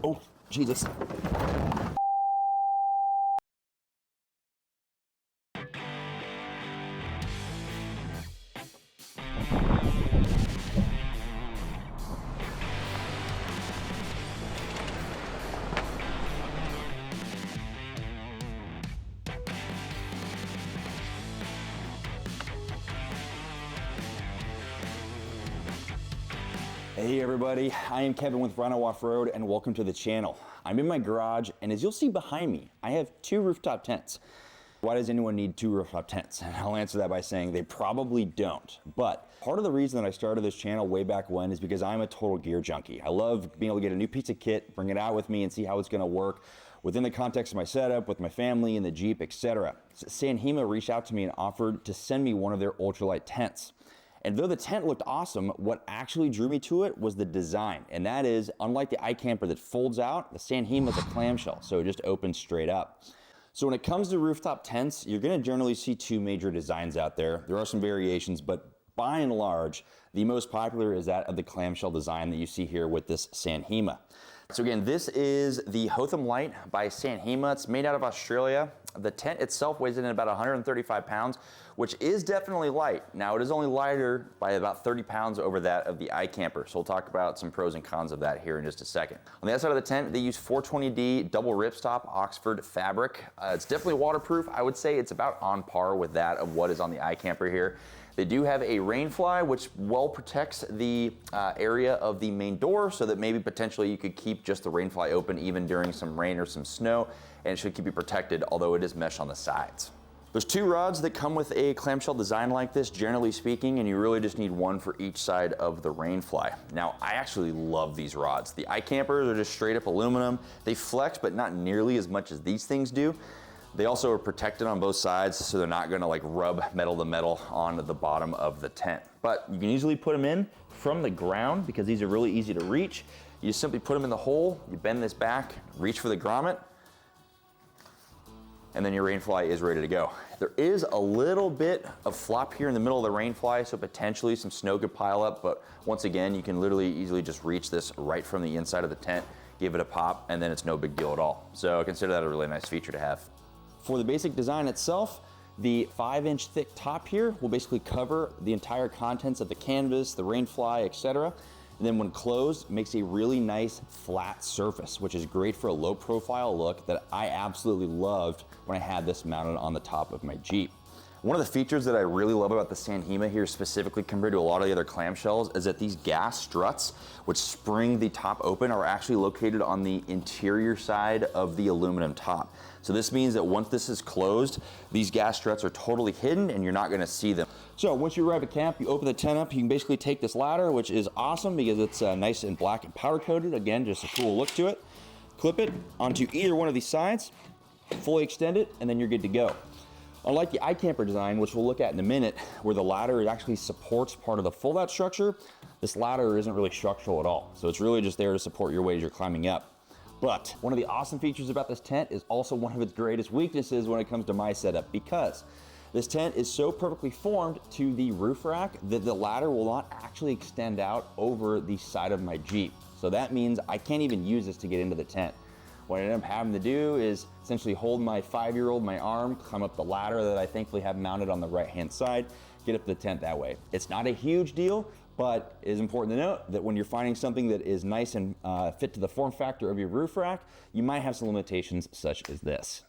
Oh, Jesus. Hey everybody, I am Kevin with Rhino Off-Road and welcome to the channel. I'm in my garage and as you'll see behind me, I have two rooftop tents. Why does anyone need two rooftop tents? And I'll answer that by saying they probably don't. But part of the reason that I started this channel way back when is because I'm a total gear junkie. I love being able to get a new piece of kit, bring it out with me and see how it's gonna work within the context of my setup, with my family and the Jeep, etc. So Hima reached out to me and offered to send me one of their ultralight tents. And though the tent looked awesome, what actually drew me to it was the design. And that is, unlike the iKamper that folds out, the Hima is a clamshell, so it just opens straight up. So when it comes to rooftop tents, you're gonna generally see two major designs out there. There are some variations, but by and large, the most popular is that of the clamshell design that you see here with this Hima. So again, this is the Hotham Lite by Hima. It's made out of Australia. The tent itself weighs in at about 135 pounds, which is definitely light. Now it is only lighter by about 30 pounds over that of the iKamper. So we'll talk about some pros and cons of that here in just a second. On the outside of the tent, they use 420D double ripstop Oxford fabric. It's definitely waterproof. I would say it's about on par with that of what is on the iKamper here. They do have a rain fly, which well protects the area of the main door so that maybe potentially you could keep just the rain fly open even during some rain or some snow, and it should keep you protected, although it is mesh on the sides. There's two rods that come with a clamshell design like this, generally speaking, and you really just need one for each side of the rain fly. Now, I actually love these rods. The iKampers are just straight up aluminum. They flex, but not nearly as much as these things do. They also are protected on both sides, so they're not gonna like rub metal to metal on the bottom of the tent. But you can easily put them in from the ground because these are really easy to reach. You just simply put them in the hole, you bend this back, reach for the grommet, and then your rain fly is ready to go. There is a little bit of flop here in the middle of the rain fly, so potentially some snow could pile up, but once again, you can literally easily just reach this right from the inside of the tent, give it a pop, and then it's no big deal at all. So consider that a really nice feature to have. For the basic design itself, the 5-inch thick top here will basically cover the entire contents of the canvas, the rain fly, etc. And then when closed, it makes a really nice flat surface, which is great for a low profile look that I absolutely loved when I had this mounted on the top of my Jeep. One of the features that I really love about the Hima here specifically compared to a lot of the other clamshells is that these gas struts, which spring the top open, are actually located on the interior side of the aluminum top. So this means that once this is closed, these gas struts are totally hidden and you're not gonna see them. So once you arrive at camp, you open the tent up, you can basically take this ladder, which is awesome because it's nice and black and powder coated. Again, just a cool look to it. Clip it onto either one of these sides, fully extend it, and then you're good to go. Unlike the iKamper design, which we'll look at in a minute, where the ladder actually supports part of the fold-out structure, this ladder isn't really structural at all. So it's really just there to support your weight as you're climbing up. But one of the awesome features about this tent is also one of its greatest weaknesses when it comes to my setup, because this tent is so perfectly formed to the roof rack that the ladder will not actually extend out over the side of my Jeep. So that means I can't even use this to get into the tent. What I end up having to do is essentially hold my 5-year-old my arm, climb up the ladder that I thankfully have mounted on the right-hand side, get up to the tent that way. It's not a huge deal, but it is important to note that when you're finding something that is nice and fit to the form factor of your roof rack, you might have some limitations such as this.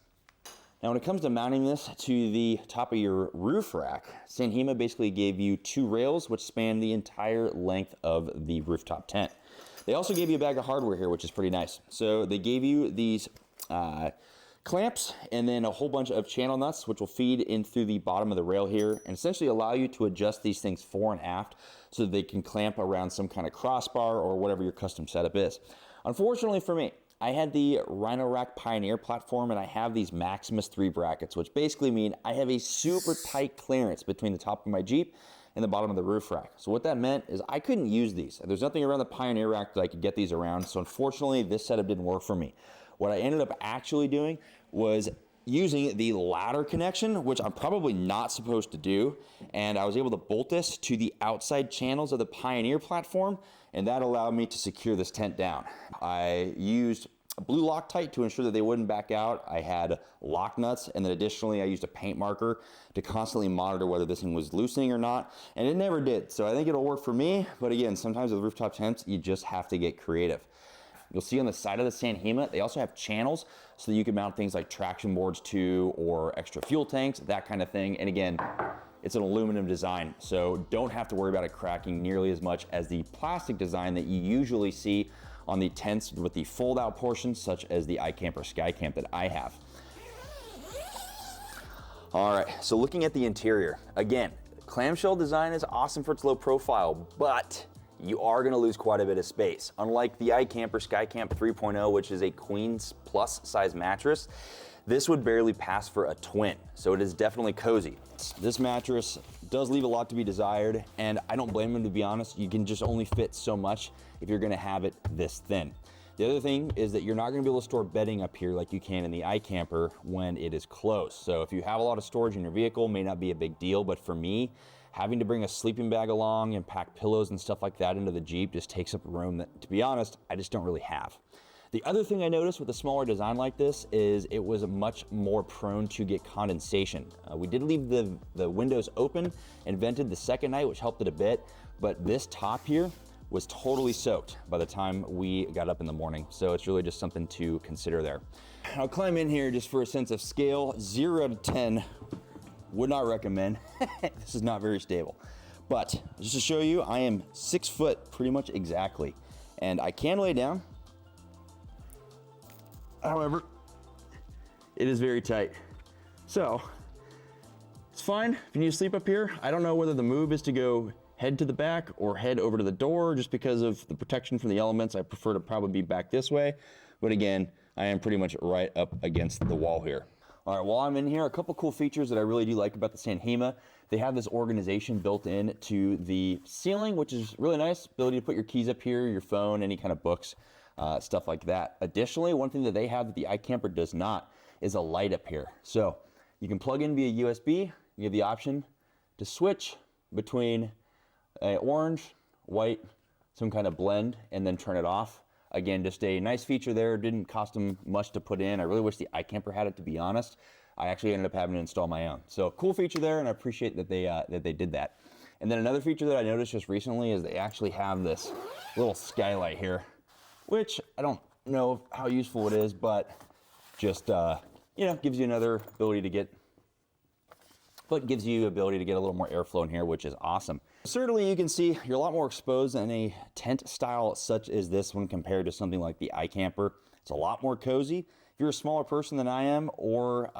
Now, when it comes to mounting this to the top of your roof rack, Hima basically gave you two rails which span the entire length of the rooftop tent. They also gave you a bag of hardware here, which is pretty nice. So they gave you these clamps and then a whole bunch of channel nuts, which will feed in through the bottom of the rail here and essentially allow you to adjust these things fore and aft so that they can clamp around some kind of crossbar or whatever your custom setup is. Unfortunately for me, I had the Rhino Rack Pioneer platform and I have these Maximus 3 brackets, which basically mean I have a super tight clearance between the top of my Jeep and the bottom of the roof rack. So what that meant is I couldn't use these. There's nothing around the Pioneer rack that I could get these around. So unfortunately, this setup didn't work for me. What I ended up actually doing was using the ladder connection, which I'm probably not supposed to do, and I was able to bolt this to the outside channels of the Pioneer platform, and that allowed me to secure this tent down. I used blue Loctite to ensure that they wouldn't back out. I had lock nuts, and then additionally I used a paint marker to constantly monitor whether this thing was loosening or not, and it never did. So I think it'll work for me, but again, sometimes with rooftop tents, you just have to get creative. You'll see on the side of the Hima, they also have channels so that you can mount things like traction boards to, or extra fuel tanks, that kind of thing. And again, it's an aluminum design, so don't have to worry about it cracking nearly as much as the plastic design that you usually see on the tents with the fold-out portions, such as the iKamper Skycamp that I have. All right, so looking at the interior, again, clamshell design is awesome for its low profile, but you are gonna lose quite a bit of space. Unlike the iKamper Skycamp 3.0, which is a Queen's Plus size mattress, this would barely pass for a twin, so it is definitely cozy. This mattress does leave a lot to be desired, and I don't blame them, to be honest. You can just only fit so much if you're gonna have it this thin. The other thing is that you're not gonna be able to store bedding up here like you can in the iKamper when it is closed. So if you have a lot of storage in your vehicle, may not be a big deal, but for me, having to bring a sleeping bag along and pack pillows and stuff like that into the Jeep just takes up room that, to be honest, I just don't really have. The other thing I noticed with a smaller design like this is it was much more prone to get condensation. We did leave the windows open and vented the second night, which helped it a bit, but this top here was totally soaked by the time we got up in the morning. So it's really just something to consider there. I'll climb in here just for a sense of scale. 0 out of 10, would not recommend. This is not very stable. But just to show you, I am 6 foot pretty much exactly. And I can lay down. However, it is very tight. So it's fine if you need to sleep up here. I don't know whether the move is to go head to the back or head over to the door. Just because of the protection from the elements, I prefer to probably be back this way. But again, I am pretty much right up against the wall here. All right, while I'm in here, a couple cool features that I really do like about the Hima. They have this organization built in to the ceiling, which is really nice. Ability to put your keys up here, your phone, any kind of books, stuff like that. Additionally, one thing that they have that the iKamper does not is a light up here. So you can plug in via USB. You have the option to switch between orange, white, some kind of blend, and then turn it off. Again, just a nice feature there. Didn't cost them much to put in. I really wish the iKamper had it, to be honest. I actually ended up having to install my own. So cool feature there, and I appreciate that they did that. And then another feature that I noticed just recently is they actually have this little skylight here, which I don't know how useful it is, but just you know, gives you another ability to get, gives you ability to get a little more airflow in here, which is awesome. Certainly you can see you're a lot more exposed in a tent style such as this one compared to something like the iKamper. It's a lot more cozy. If you're a smaller person than I am, or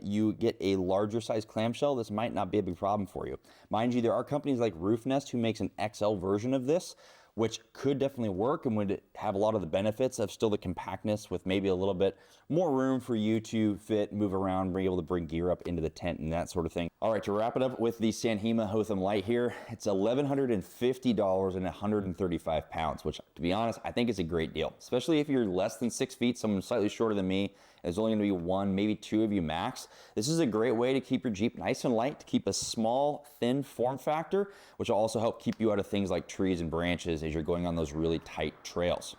you get a larger size clamshell, this might not be a big problem for you. Mind you, there are companies like Roof Nest who makes an XL version of this, which could definitely work and would have a lot of the benefits of still the compactness with maybe a little bit more room for you to fit, move around, be able to bring gear up into the tent and that sort of thing. All right, to wrap it up with the Hima Hotham Lite here, it's $1,150 and 135 pounds, which, to be honest, I think is a great deal, especially if you're less than 6 feet, someone slightly shorter than me. There's only gonna be one, maybe two of you max. This is a great way to keep your Jeep nice and light, to keep a small, thin form factor, which will also help keep you out of things like trees and branches as you're going on those really tight trails.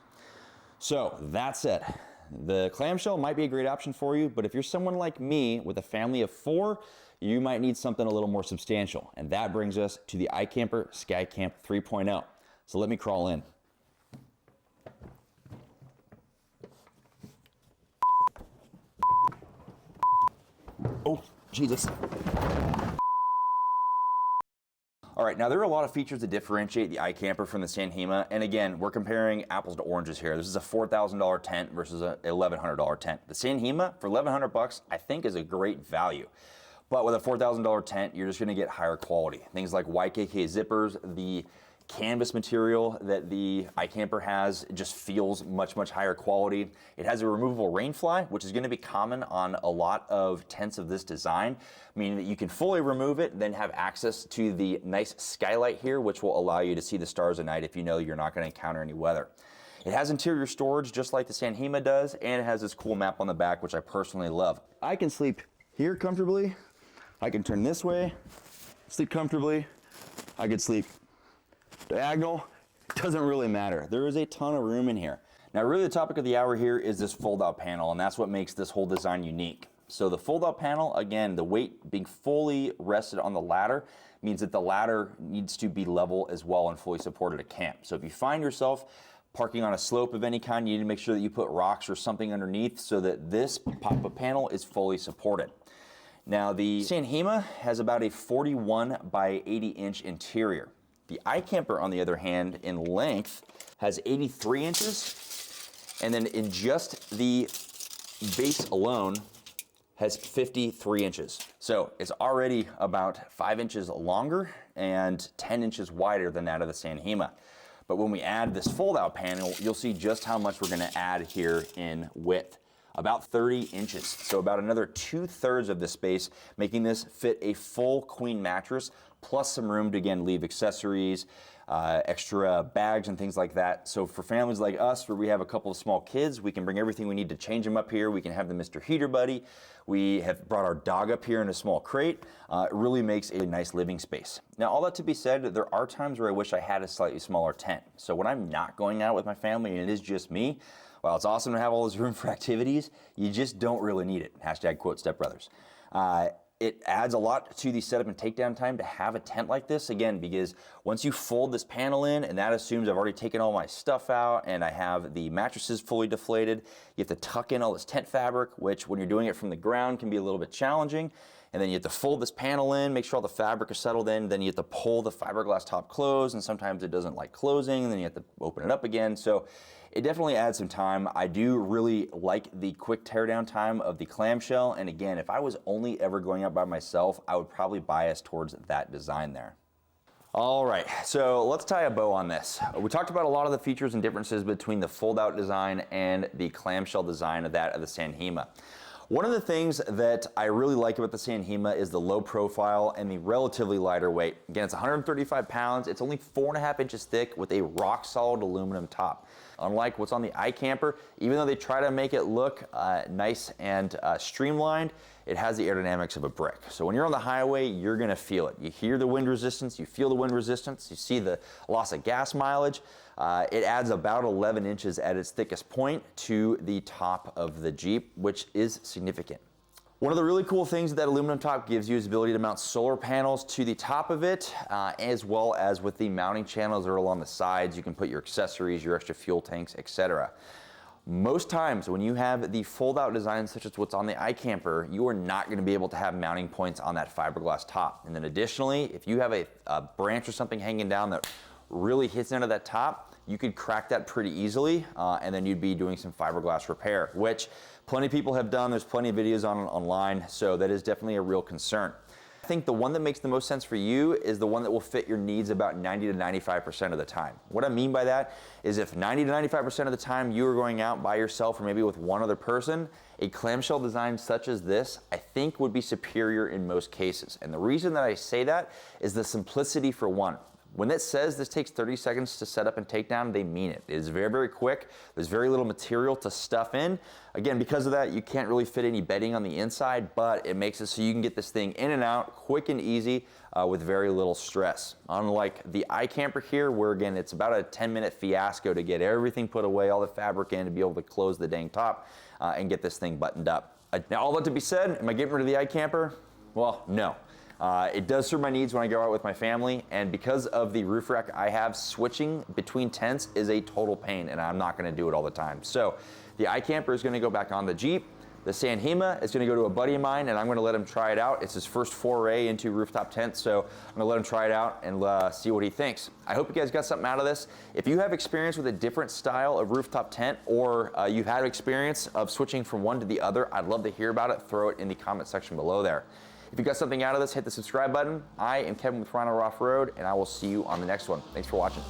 So that said, the clamshell might be a great option for you, but if you're someone like me with a family of 4, you might need something a little more substantial. And that brings us to the iKamper Skycamp 3.0. So let me crawl in. Oh, Jesus. All right, now there are a lot of features that differentiate the iKamper from the Hima, and again, we're comparing apples to oranges here. This is a $4,000 tent versus a $1,100 tent. The Hima, for $1,100, I think is a great value. But with a $4,000 tent, you're just gonna get higher quality. Things like YKK zippers, the canvas material that the iKamper has just feels much, much higher quality. It has a removable rain fly, which is gonna be common on a lot of tents of this design, meaning that you can fully remove it, then have access to the nice skylight here, which will allow you to see the stars at night if you know you're not gonna encounter any weather. It has interior storage just like the Hima does, and it has this cool map on the back, which I personally love. I can sleep here comfortably. I can turn this way, sleep comfortably. I could sleep diagonal. It doesn't really matter. There is a ton of room in here. Now, really the topic of the hour here is this fold-out panel, and that's what makes this whole design unique. So the fold-out panel, again, the weight being fully rested on the ladder means that the ladder needs to be level as well and fully supported at camp. So if you find yourself parking on a slope of any kind, you need to make sure that you put rocks or something underneath so that this pop-up panel is fully supported. Now, the Hima has about a 41 by 80 inch interior. The iKamper, on the other hand, in length has 83 inches, and then in just the base alone has 53 inches. So it's already about 5 inches longer and 10 inches wider than that of the Hima. But when we add this fold-out panel, you'll see just how much we're gonna add here in width. About 30 inches, so about another 2/3 of the space, making this fit a full queen mattress, plus some room to, again, leave accessories, extra bags and things like that. So for families like us, where we have a couple of small kids, we can bring everything we need to change them up here. We can have the Mr. Heater Buddy. We have brought our dog up here in a small crate. It really makes a nice living space. Now, all that to be said, there are times where I wish I had a slightly smaller tent. So when I'm not going out with my family and it is just me, while it's awesome to have all this room for activities, you just don't really need it. Hashtag quote stepbrothers. It adds a lot to the setup and takedown time to have a tent like this, again, because once you fold this panel in, and that assumes I've already taken all my stuff out and I have the mattresses fully deflated, you have to tuck in all this tent fabric, which when you're doing it from the ground can be a little bit challenging. And then you have to fold this panel in, make sure all the fabric is settled in, then you have to pull the fiberglass top closed, and sometimes it doesn't like closing, and then you have to open it up again. So it definitely adds some time. I do really like the quick teardown time of the clamshell, and again, if I was only ever going out by myself, I would probably bias towards that design there. All right, so let's tie a bow on this. We talked about a lot of the features and differences between the fold-out design and the clamshell design of that of the Hima. One of the things that I really like about the Hima is the low profile and the relatively lighter weight. Again, it's 135 pounds. It's only 4.5 inches thick with a rock solid aluminum top. Unlike what's on the iKamper, even though they try to make it look nice and streamlined, it has the aerodynamics of a brick. So when you're on the highway, you're gonna feel it. You hear the wind resistance, you feel the wind resistance, you see the loss of gas mileage. It adds about 11 inches at its thickest point to the top of the Jeep, which is significant. One of the really cool things that aluminum top gives you is the ability to mount solar panels to the top of it, as well as with the mounting channels that are along the sides. You can put your accessories, your extra fuel tanks, etc. Most times when you have the fold-out design such as what's on the iKamper, you are not going to be able to have mounting points on that fiberglass top. And then additionally, if you have a branch or something hanging down that really hits into that top, you could crack that pretty easily, and then you'd be doing some fiberglass repair, which plenty of people have done. There's plenty of videos online, so that is definitely a real concern. I think the one that makes the most sense for you is the one that will fit your needs about 90 to 95% of the time. What I mean by that is if 90 to 95% of the time you are going out by yourself or maybe with one other person, a clamshell design such as this, I think would be superior in most cases. And the reason that I say that is the simplicity for one. When it says this takes 30 seconds to set up and take down, they mean it. It is very, very quick. There's very little material to stuff in. Again, because of that, you can't really fit any bedding on the inside, but it makes it so you can get this thing in and out quick and easy with very little stress. Unlike the iKamper here, where again, it's about a 10-minute fiasco to get everything put away, all the fabric in, to be able to close the dang top and get this thing buttoned up. Now, all that to be said, am I getting rid of the iKamper? Well, no. It does serve my needs when I go out with my family, and because of the roof rack I have, switching between tents is a total pain, and I'm not gonna do it all the time. So the iKamper is gonna go back on the Jeep. The Hima is gonna go to a buddy of mine, and I'm gonna let him try it out. It's his first foray into rooftop tents, so I'm gonna let him try it out and see what he thinks. I hope you guys got something out of this. If you have experience with a different style of rooftop tent, or you've had experience of switching from one to the other, I'd love to hear about it. Throw it in the comment section below there. If you got something out of this, hit the subscribe button. I am Kevin with Rhino Off Road, and I will see you on the next one. Thanks for watching.